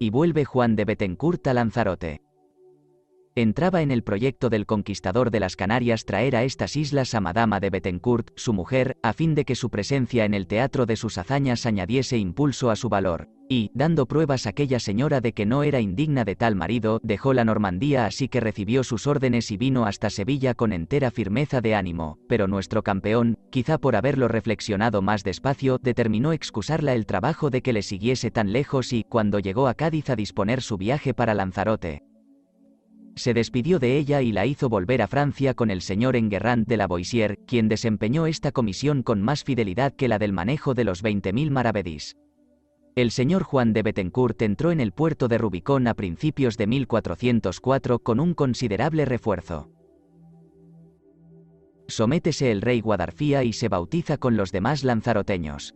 y vuelve Juan de Bethencourt a Lanzarote. Entraba en el proyecto del conquistador de las Canarias traer a estas islas a Madama de Bethencourt, su mujer, a fin de que su presencia en el teatro de sus hazañas añadiese impulso a su valor, y, dando pruebas aquella señora de que no era indigna de tal marido, dejó la Normandía, así que recibió sus órdenes y vino hasta Sevilla con entera firmeza de ánimo, pero nuestro campeón, quizá por haberlo reflexionado más despacio, determinó excusarla el trabajo de que le siguiese tan lejos y, cuando llegó a Cádiz a disponer su viaje para Lanzarote, se despidió de ella y la hizo volver a Francia con el señor Enguerrand de la Boissière, quien desempeñó esta comisión con más fidelidad que la del manejo de los 20.000 maravedís. El señor Juan de Bethencourt entró en el puerto de Rubicón a principios de 1404 con un considerable refuerzo. Sométese el rey Guadarfía y se bautiza con los demás lanzaroteños.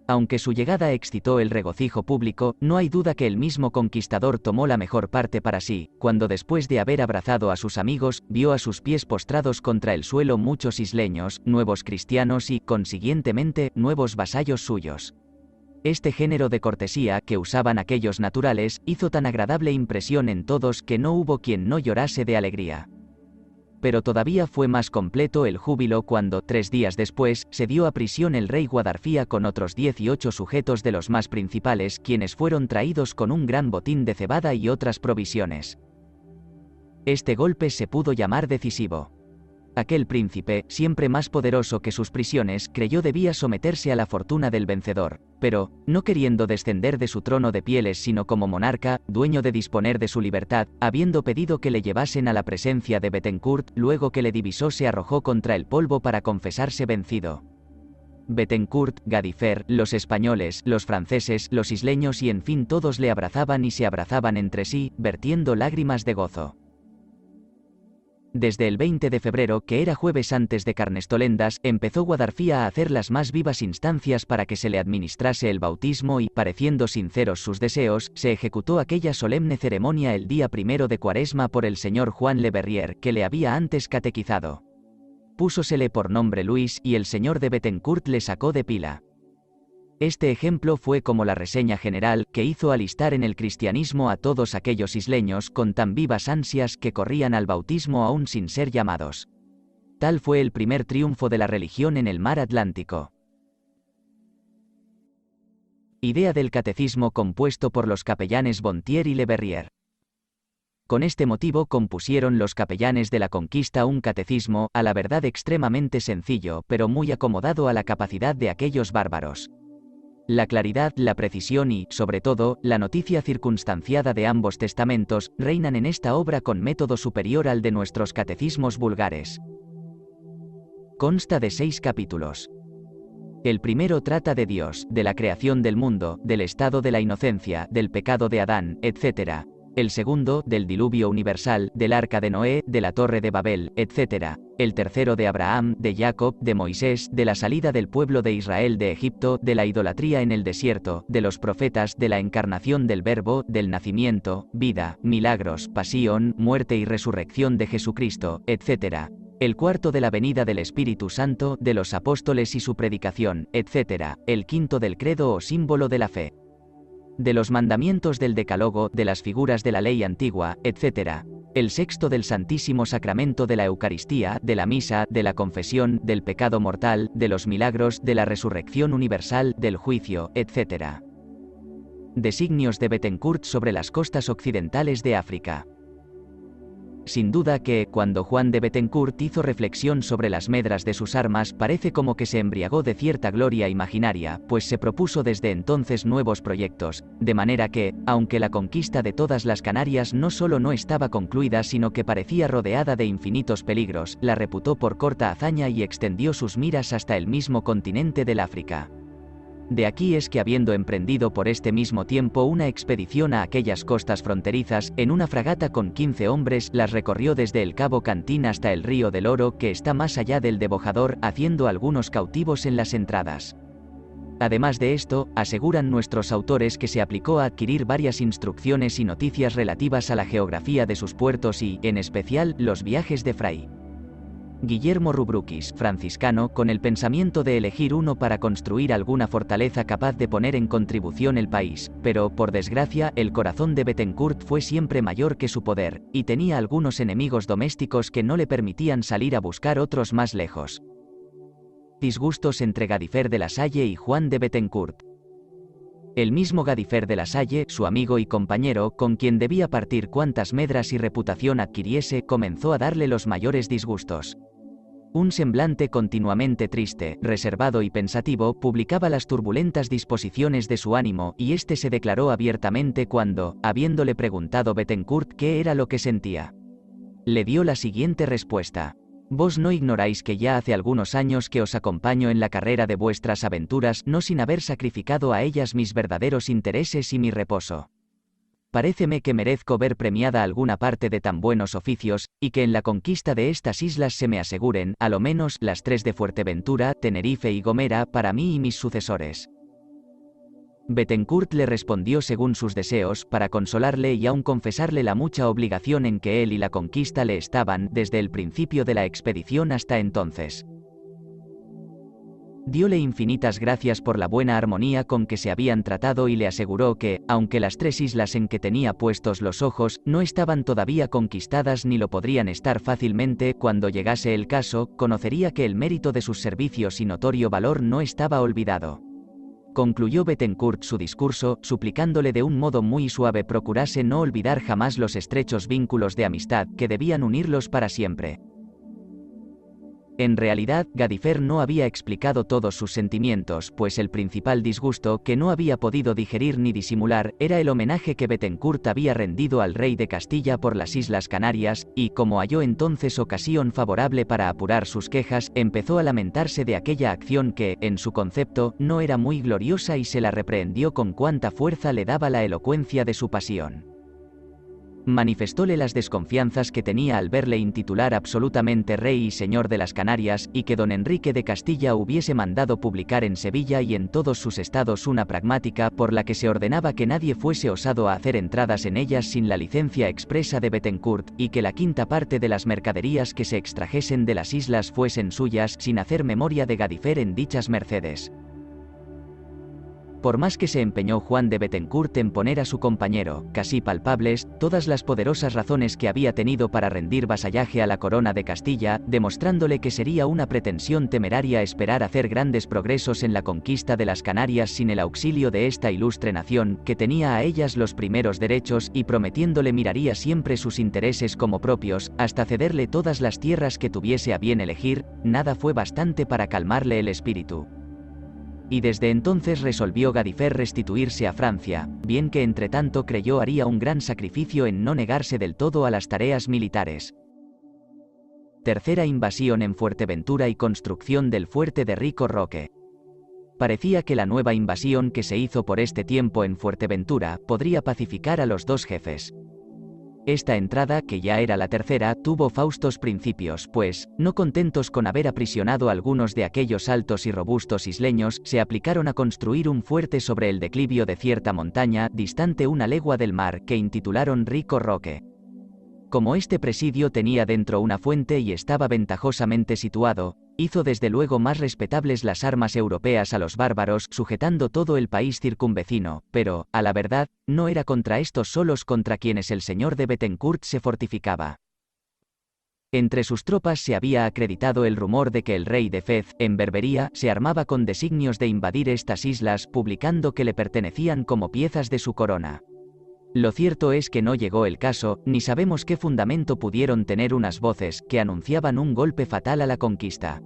Aunque su llegada excitó el regocijo público, no hay duda que el mismo conquistador tomó la mejor parte para sí, cuando después de haber abrazado a sus amigos, vio a sus pies postrados contra el suelo muchos isleños, nuevos cristianos y, consiguientemente, nuevos vasallos suyos. Este género de cortesía que usaban aquellos naturales, hizo tan agradable impresión en todos que no hubo quien no llorase de alegría. Pero todavía fue más completo el júbilo cuando, 3 días después, se dio a prisión el rey Guadarfía con otros 18 sujetos de los más principales, quienes fueron traídos con un gran botín de cebada y otras provisiones. Este golpe se pudo llamar decisivo. Aquel príncipe, siempre más poderoso que sus prisiones, creyó debía someterse a la fortuna del vencedor, pero, no queriendo descender de su trono de pieles sino como monarca, dueño de disponer de su libertad, habiendo pedido que le llevasen a la presencia de Bethencourt, luego que le divisó se arrojó contra el polvo para confesarse vencido. Bethencourt, Gadifer, los españoles, los franceses, los isleños y en fin todos le abrazaban y se abrazaban entre sí, vertiendo lágrimas de gozo. Desde el 20 de febrero, que era jueves antes de Carnestolendas, empezó Guadarfía a hacer las más vivas instancias para que se le administrase el bautismo y, pareciendo sinceros sus deseos, se ejecutó aquella solemne ceremonia el día 1 de Cuaresma por el señor Juan Le Verrier, que le había antes catequizado. Púsosele por nombre Luis, y el señor de Bethencourt le sacó de pila. Este ejemplo fue como la reseña general, que hizo alistar en el cristianismo a todos aquellos isleños con tan vivas ansias que corrían al bautismo aún sin ser llamados. Tal fue el primer triunfo de la religión en el mar Atlántico. Idea del catecismo compuesto por los capellanes Bontier y Le Verrier. Con este motivo compusieron los capellanes de la conquista un catecismo, a la verdad extremadamente sencillo, pero muy acomodado a la capacidad de aquellos bárbaros. La claridad, la precisión y, sobre todo, la noticia circunstanciada de ambos testamentos, reinan en esta obra con método superior al de nuestros catecismos vulgares. Consta de 6 capítulos. El primero trata de Dios, de la creación del mundo, del estado de la inocencia, del pecado de Adán, etc. El segundo, del diluvio universal, del arca de Noé, de la torre de Babel, etc. El tercero de Abraham, de Jacob, de Moisés, de la salida del pueblo de Israel de Egipto, de la idolatría en el desierto, de los profetas, de la encarnación del Verbo, del nacimiento, vida, milagros, pasión, muerte y resurrección de Jesucristo, etc. El cuarto de la venida del Espíritu Santo, de los apóstoles y su predicación, etc. El quinto del credo o símbolo de la fe. De los mandamientos del Decálogo, de las figuras de la ley antigua, etc. El sexto del Santísimo Sacramento de la Eucaristía, de la Misa, de la Confesión, del pecado mortal, de los milagros, de la resurrección universal, del juicio, etc. Designios de Bethencourt sobre las costas occidentales de África. Sin duda que, cuando Juan de Bethencourt hizo reflexión sobre las medras de sus armas, parece como que se embriagó de cierta gloria imaginaria, pues se propuso desde entonces nuevos proyectos, de manera que, aunque la conquista de todas las Canarias no solo no estaba concluida sino que parecía rodeada de infinitos peligros, la reputó por corta hazaña y extendió sus miras hasta el mismo continente del África. De aquí es que habiendo emprendido por este mismo tiempo una expedición a aquellas costas fronterizas, en una fragata con 15 hombres, las recorrió desde el Cabo Cantín hasta el Río del Oro, que está más allá del de Bojador, haciendo algunos cautivos en las entradas. Además de esto, aseguran nuestros autores que se aplicó a adquirir varias instrucciones y noticias relativas a la geografía de sus puertos y, en especial, los viajes de Fray Guillermo Rubruquis, franciscano, con el pensamiento de elegir uno para construir alguna fortaleza capaz de poner en contribución el país, pero, por desgracia, el corazón de Bethencourt fue siempre mayor que su poder, y tenía algunos enemigos domésticos que no le permitían salir a buscar otros más lejos. Disgustos entre Gadifer de la Salle y Juan de Bethencourt. El mismo Gadifer de la Salle, su amigo y compañero, con quien debía partir cuantas medras y reputación adquiriese, comenzó a darle los mayores disgustos. Un semblante continuamente triste, reservado y pensativo, publicaba las turbulentas disposiciones de su ánimo, y éste se declaró abiertamente cuando, habiéndole preguntado Bethencourt qué era lo que sentía, le dio la siguiente respuesta: «Vos no ignoráis que ya hace algunos años que os acompaño en la carrera de vuestras aventuras, no sin haber sacrificado a ellas mis verdaderos intereses y mi reposo. Paréceme que merezco ver premiada alguna parte de tan buenos oficios, y que en la conquista de estas islas se me aseguren, a lo menos, las 3 de Fuerteventura, Tenerife y Gomera, para mí y mis sucesores». Bethencourt le respondió según sus deseos, para consolarle y aun confesarle la mucha obligación en que él y la conquista le estaban, desde el principio de la expedición hasta entonces. Diole infinitas gracias por la buena armonía con que se habían tratado y le aseguró que, aunque las 3 islas en que tenía puestos los ojos, no estaban todavía conquistadas ni lo podrían estar fácilmente, cuando llegase el caso, conocería que el mérito de sus servicios y notorio valor no estaba olvidado. Concluyó Bethencourt su discurso, suplicándole de un modo muy suave procurase no olvidar jamás los estrechos vínculos de amistad que debían unirlos para siempre. En realidad, Gadifer no había explicado todos sus sentimientos, pues el principal disgusto, que no había podido digerir ni disimular, era el homenaje que Bethencourt había rendido al rey de Castilla por las Islas Canarias, y, como halló entonces ocasión favorable para apurar sus quejas, empezó a lamentarse de aquella acción que, en su concepto, no era muy gloriosa y se la reprehendió con cuánta fuerza le daba la elocuencia de su pasión. Manifestóle las desconfianzas que tenía al verle intitular absolutamente rey y señor de las Canarias, y que don Enrique de Castilla hubiese mandado publicar en Sevilla y en todos sus estados una pragmática por la que se ordenaba que nadie fuese osado a hacer entradas en ellas sin la licencia expresa de Bethencourt, y que la quinta parte de las mercaderías que se extrajesen de las islas fuesen suyas, sin hacer memoria de Gadifer en dichas mercedes. Por más que se empeñó Juan de Bethencourt en poner a su compañero, casi palpables, todas las poderosas razones que había tenido para rendir vasallaje a la corona de Castilla, demostrándole que sería una pretensión temeraria esperar hacer grandes progresos en la conquista de las Canarias sin el auxilio de esta ilustre nación, que tenía a ellas los primeros derechos, y prometiéndole miraría siempre sus intereses como propios, hasta cederle todas las tierras que tuviese a bien elegir, nada fue bastante para calmarle el espíritu. Y desde entonces resolvió Gadifer restituirse a Francia, bien que entretanto creyó haría un gran sacrificio en no negarse del todo a las tareas militares. Tercera invasión en Fuerteventura y construcción del fuerte de Rico Roque. Parecía que la nueva invasión que se hizo por este tiempo en Fuerteventura podría pacificar a los dos jefes. Esta entrada, que ya era la tercera, tuvo faustos principios, pues, no contentos con haber aprisionado algunos de aquellos altos y robustos isleños, se aplicaron a construir un fuerte sobre el declivio de cierta montaña, distante 1 legua del mar, que intitularon Rico Roque. Como este presidio tenía dentro una fuente y estaba ventajosamente situado, hizo desde luego más respetables las armas europeas a los bárbaros, sujetando todo el país circunvecino, pero, a la verdad, no era contra estos solos contra quienes el señor de Bethencourt se fortificaba. Entre sus tropas se había acreditado el rumor de que el rey de Fez, en Berbería, se armaba con designios de invadir estas islas, publicando que le pertenecían como piezas de su corona. Lo cierto es que no llegó el caso, ni sabemos qué fundamento pudieron tener unas voces que anunciaban un golpe fatal a la conquista.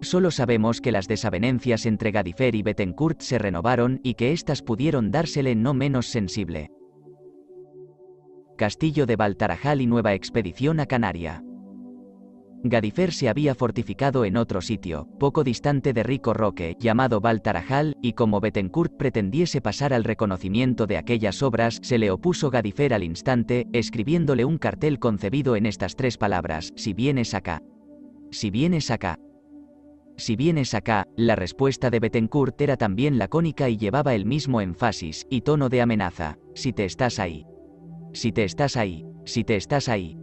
Solo sabemos que las desavenencias entre Gadifer y Bethencourt se renovaron y que éstas pudieron dársele no menos sensible. Castillo de Baltarajal y nueva expedición a Canaria. Gadifer se había fortificado en otro sitio, poco distante de Rico Roque, llamado Baltarajal, y como Bethencourt pretendiese pasar al reconocimiento de aquellas obras, se le opuso Gadifer al instante, escribiéndole un cartel concebido en estas 3 palabras: si vienes acá. Si vienes acá. Si vienes acá. La respuesta de Bethencourt era también lacónica y llevaba el mismo énfasis y tono de amenaza: si te estás ahí. Si te estás ahí. Si te estás ahí.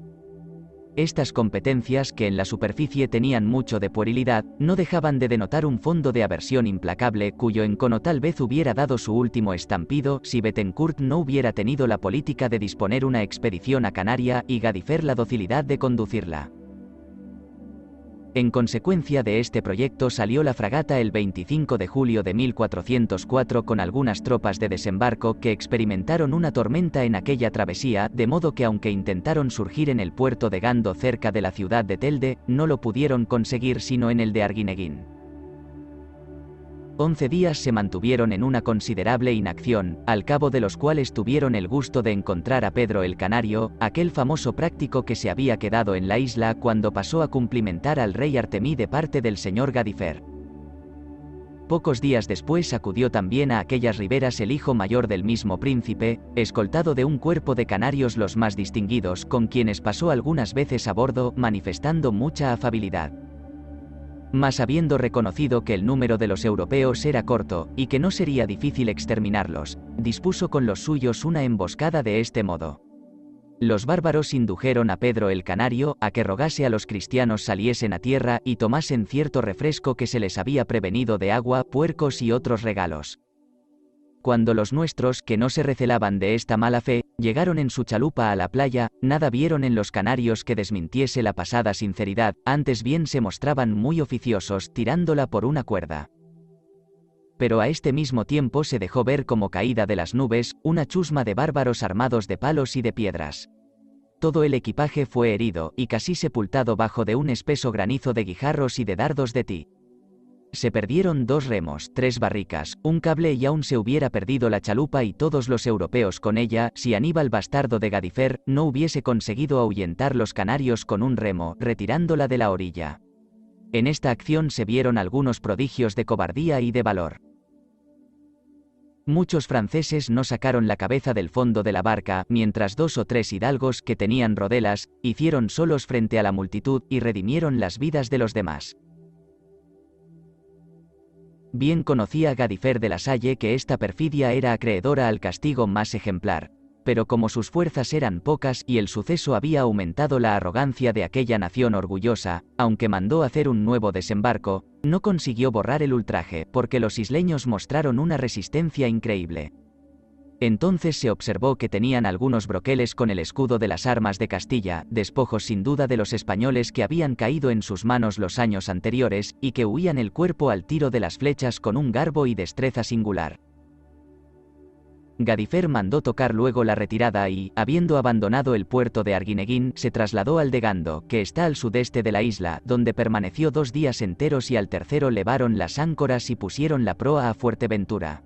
Estas competencias, que en la superficie tenían mucho de puerilidad, no dejaban de denotar un fondo de aversión implacable cuyo encono tal vez hubiera dado su último estampido si Bethencourt no hubiera tenido la política de disponer una expedición a Canaria y Gadifer la docilidad de conducirla. En consecuencia de este proyecto salió la fragata el 25 de julio de 1404 con algunas tropas de desembarco que experimentaron una tormenta en aquella travesía, de modo que aunque intentaron surgir en el puerto de Gando cerca de la ciudad de Telde, no lo pudieron conseguir sino en el de Arguineguín. 11 días se mantuvieron en una considerable inacción, al cabo de los cuales tuvieron el gusto de encontrar a Pedro el Canario, aquel famoso práctico que se había quedado en la isla cuando pasó a cumplimentar al rey Artemí de parte del señor Gadifer. Pocos días después acudió también a aquellas riberas el hijo mayor del mismo príncipe, escoltado de un cuerpo de canarios los más distinguidos, con quienes pasó algunas veces a bordo, manifestando mucha afabilidad. Mas habiendo reconocido que el número de los europeos era corto, y que no sería difícil exterminarlos, dispuso con los suyos una emboscada de este modo. Los bárbaros indujeron a Pedro el Canario a que rogase a los cristianos saliesen a tierra y tomasen cierto refresco que se les había prevenido de agua, puercos y otros regalos. Cuando los nuestros, que no se recelaban de esta mala fe, llegaron en su chalupa a la playa, nada vieron en los canarios que desmintiese la pasada sinceridad, antes bien se mostraban muy oficiosos, tirándola por una cuerda. Pero a este mismo tiempo se dejó ver como caída de las nubes, una chusma de bárbaros armados de palos y de piedras. Todo el equipaje fue herido, y casi sepultado bajo de un espeso granizo de guijarros y de dardos de ti. Se perdieron 2 remos, 3 barricas, un cable y aún se hubiera perdido la chalupa y todos los europeos con ella, si Aníbal bastardo de Gadifer no hubiese conseguido ahuyentar los canarios con un remo, retirándola de la orilla. En esta acción se vieron algunos prodigios de cobardía y de valor. Muchos franceses no sacaron la cabeza del fondo de la barca, mientras 2 o 3 hidalgos que tenían rodelas, hicieron solos frente a la multitud y redimieron las vidas de los demás. Bien conocía Gadifer de la Salle que esta perfidia era acreedora al castigo más ejemplar, pero como sus fuerzas eran pocas y el suceso había aumentado la arrogancia de aquella nación orgullosa, aunque mandó hacer un nuevo desembarco, no consiguió borrar el ultraje, porque los isleños mostraron una resistencia increíble. Entonces se observó que tenían algunos broqueles con el escudo de las armas de Castilla, despojos sin duda de los españoles que habían caído en sus manos los años anteriores, y que huían el cuerpo al tiro de las flechas con un garbo y destreza singular. Gadifer mandó tocar luego la retirada y, habiendo abandonado el puerto de Arguineguín, se trasladó al de Gando, que está al sudeste de la isla, donde permaneció 2 días enteros y al tercero levaron las áncoras y pusieron la proa a Fuerteventura.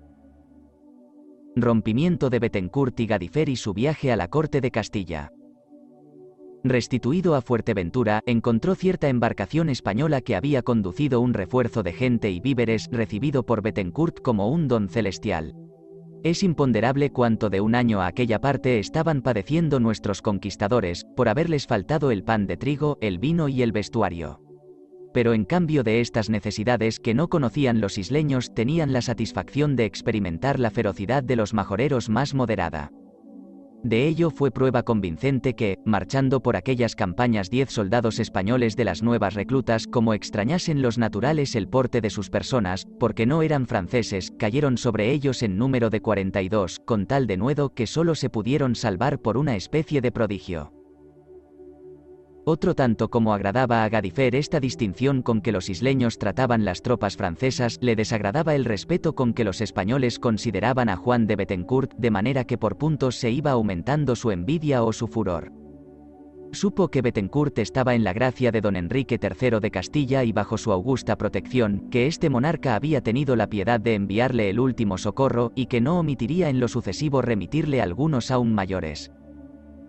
Rompimiento de Bethencourt y Gadifer y su viaje a la corte de Castilla. Restituido a Fuerteventura, encontró cierta embarcación española que había conducido un refuerzo de gente y víveres recibido por Bethencourt como un don celestial. Es imponderable cuánto de un año a aquella parte estaban padeciendo nuestros conquistadores, por haberles faltado el pan de trigo, el vino y el vestuario. Pero en cambio de estas necesidades que no conocían los isleños tenían la satisfacción de experimentar la ferocidad de los majoreros más moderada. De ello fue prueba convincente que, marchando por aquellas campañas 10 soldados españoles de las nuevas reclutas, como extrañasen los naturales el porte de sus personas, porque no eran franceses, cayeron sobre ellos en número de 42, con tal denuedo que solo se pudieron salvar por una especie de prodigio. Otro tanto como agradaba a Gadifer esta distinción con que los isleños trataban las tropas francesas, le desagradaba el respeto con que los españoles consideraban a Juan de Bethencourt, de manera que por puntos se iba aumentando su envidia o su furor. Supo que Bethencourt estaba en la gracia de don Enrique III de Castilla y bajo su augusta protección, que este monarca había tenido la piedad de enviarle el último socorro y que no omitiría en lo sucesivo remitirle algunos aún mayores.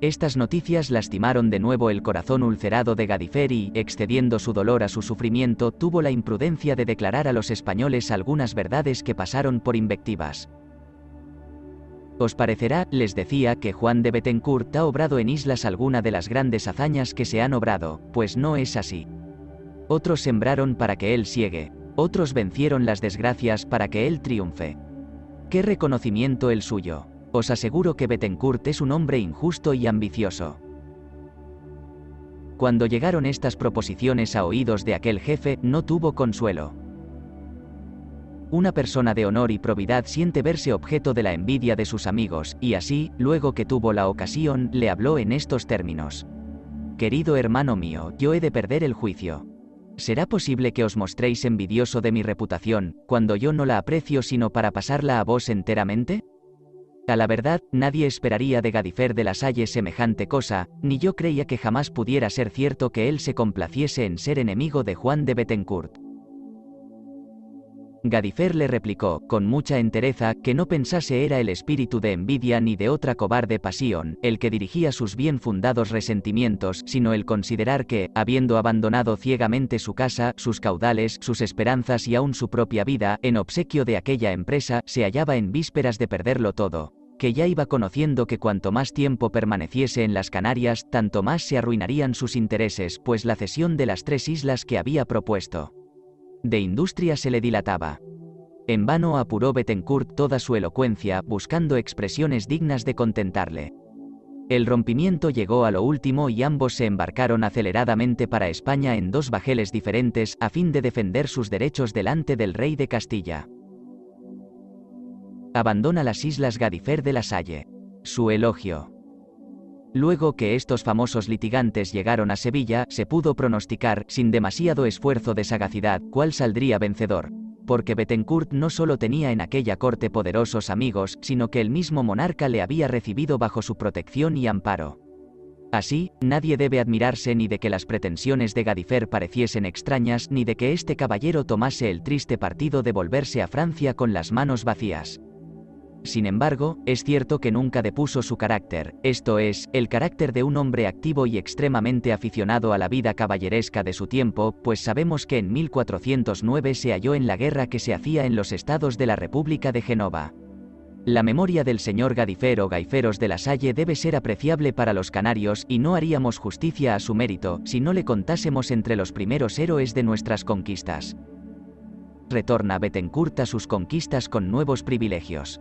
Estas noticias lastimaron de nuevo el corazón ulcerado de Gadifer y, excediendo su dolor a su sufrimiento, tuvo la imprudencia de declarar a los españoles algunas verdades que pasaron por invectivas. Os parecerá, les decía, que Juan de Bethencourt ha obrado en islas alguna de las grandes hazañas que se han obrado, pues no es así. Otros sembraron para que él siegue, otros vencieron las desgracias para que él triunfe. ¡Qué reconocimiento el suyo! Os aseguro que Bethencourt es un hombre injusto y ambicioso. Cuando llegaron estas proposiciones a oídos de aquel jefe, no tuvo consuelo. Una persona de honor y probidad siente verse objeto de la envidia de sus amigos, y así, luego que tuvo la ocasión, le habló en estos términos: «Querido hermano mío, yo he de perder el juicio. ¿Será posible que os mostréis envidioso de mi reputación, cuando yo no la aprecio sino para pasarla a vos enteramente? A la verdad, nadie esperaría de Gadifer de la Salle semejante cosa, ni yo creía que jamás pudiera ser cierto que él se complaciese en ser enemigo de Juan de Bethencourt». Gadifer le replicó, con mucha entereza, que no pensase era el espíritu de envidia ni de otra cobarde pasión, el que dirigía sus bien fundados resentimientos, sino el considerar que, habiendo abandonado ciegamente su casa, sus caudales, sus esperanzas y aun su propia vida, en obsequio de aquella empresa, se hallaba en vísperas de perderlo todo, que ya iba conociendo que cuanto más tiempo permaneciese en las Canarias, tanto más se arruinarían sus intereses, pues la cesión de las 3 islas que había propuesto de industria se le dilataba. En vano apuró Bethencourt toda su elocuencia, buscando expresiones dignas de contentarle. El rompimiento llegó a lo último y ambos se embarcaron aceleradamente para España en 2 bajeles diferentes, a fin de defender sus derechos delante del rey de Castilla. Abandona las islas Gadifer de la Salle. Su elogio. Luego que estos famosos litigantes llegaron a Sevilla, se pudo pronosticar, sin demasiado esfuerzo de sagacidad, cuál saldría vencedor, porque Bethencourt no solo tenía en aquella corte poderosos amigos, sino que el mismo monarca le había recibido bajo su protección y amparo. Así, nadie debe admirarse ni de que las pretensiones de Gadifer pareciesen extrañas, ni de que este caballero tomase el triste partido de volverse a Francia con las manos vacías. Sin embargo, es cierto que nunca depuso su carácter, esto es, el carácter de un hombre activo y extremadamente aficionado a la vida caballeresca de su tiempo, pues sabemos que en 1409 se halló en la guerra que se hacía en los estados de la República de Génova. La memoria del señor Gadifer o Gaiferos de la Salle debe ser apreciable para los canarios, y no haríamos justicia a su mérito, si no le contásemos entre los primeros héroes de nuestras conquistas. Retorna Bethencourt a sus conquistas con nuevos privilegios.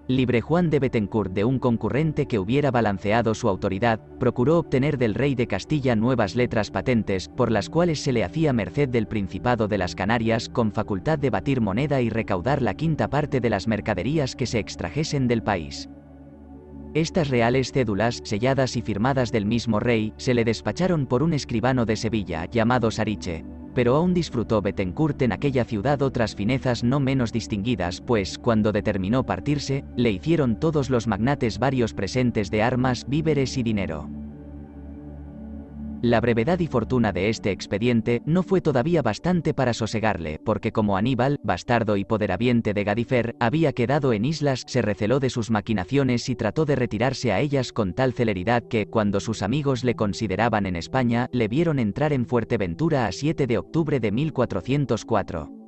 Libre Juan de Bethencourt de un concurrente que hubiera balanceado su autoridad, procuró obtener del rey de Castilla nuevas letras patentes, por las cuales se le hacía merced del Principado de las Canarias, con facultad de batir moneda y recaudar la 5ª parte de las mercaderías que se extrajesen del país. Estas reales cédulas, selladas y firmadas del mismo rey, se le despacharon por un escribano de Sevilla, llamado Sariche. Pero aún disfrutó Bethencourt en aquella ciudad otras finezas no menos distinguidas, pues, cuando determinó partirse, le hicieron todos los magnates varios presentes de armas, víveres y dinero. La brevedad y fortuna de este expediente no fue todavía bastante para sosegarle, porque como Aníbal, bastardo y poderaviente de Gadifer, había quedado en islas, se receló de sus maquinaciones y trató de retirarse a ellas con tal celeridad que, cuando sus amigos le consideraban en España, le vieron entrar en Fuerteventura a 7 de octubre de 1404.